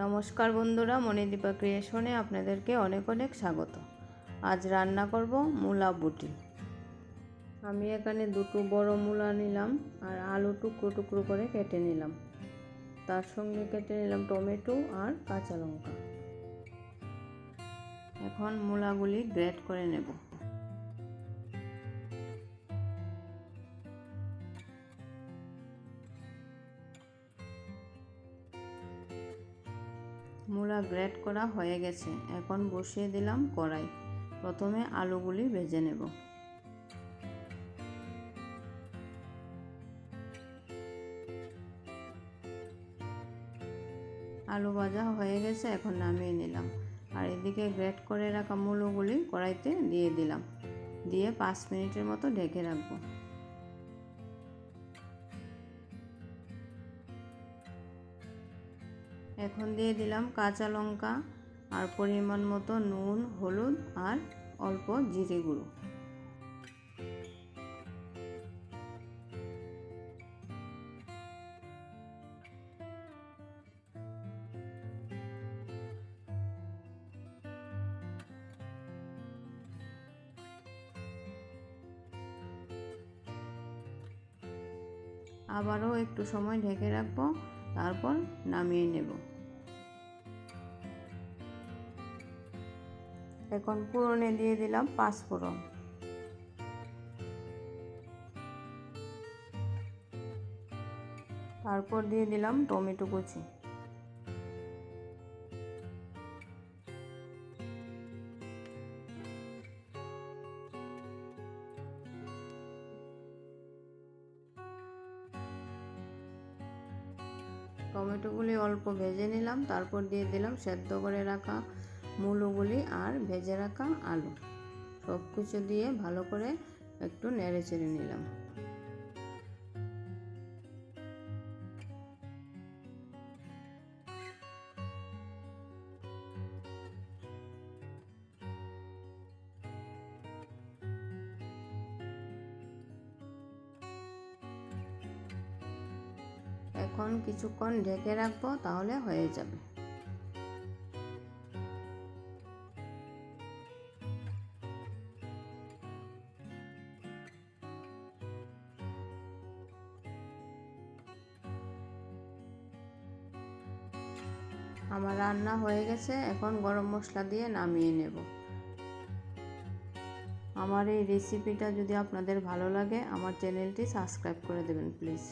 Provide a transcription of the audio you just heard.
নমস্কার বন্ধুরা, মণিদীপা ক্রিয়েশনে আপনাদেরকে অনেক অনেক স্বাগত। আজ রান্না করব মূলা বুটি। আমি এখানে দুটো বড় মূলা নিলাম আর আলু টুকরো টুকরো করে কেটে নিলাম। তার সঙ্গে কেটে নিলাম টমেটো আর কাঁচা লঙ্কা। এখন মূলাগুলি গ্রেট করে নেব। মূলা গ্রেট করা হয়ে গেছে। এখন বসিয়ে দিলাম কড়াই। প্রথমে আলুগুলি ভেজে নেব। আলু ভাজা হয়ে গেছে, এখন নামিয়ে নিলাম। আর এদিকে গ্রেট করে রাখা মূলাগুলি কড়াইতে দিয়ে দিলাম। দিয়ে 5 মিনিটের মতো ঢেকে রাখবো। এখন দিয়ে দিলাম কাঁচা লঙ্কা আর পরিমাণ মতো নুন, হলুদ আর অল্প জিরে গুঁড়ো। আবারও একটু সময় ঢেকে রাখবো, তারপর নামিয়ে নেব। এখন ফোড়নে দিয়ে দিলাম 5 ফোড়ন। তারপর দিয়ে দিলাম টমেটো কুচি। টমেটোগুলি অল্প ভেজে নিলাম, তারপর দিয়ে দিলাম সেদ্ধ করে রাখা মূলগুলি আর ভেজে রাখা আলু। সব কিছু দিয়ে ভালো করে একটু নেড়ে চেড়ে নিলাম। এখন কিছুক্ষণ ঢেকে রাখবো, তাহলে হয়ে যাবে। আমার রান্না হয়ে গেছে, এখন গরম মশলা দিয়ে নামিয়ে নেব। আমার এই রেসিপিটা যদি আপনাদের ভালো লাগে, আমার চ্যানেলটি সাবস্ক্রাইব করে দেবেন প্লিজ।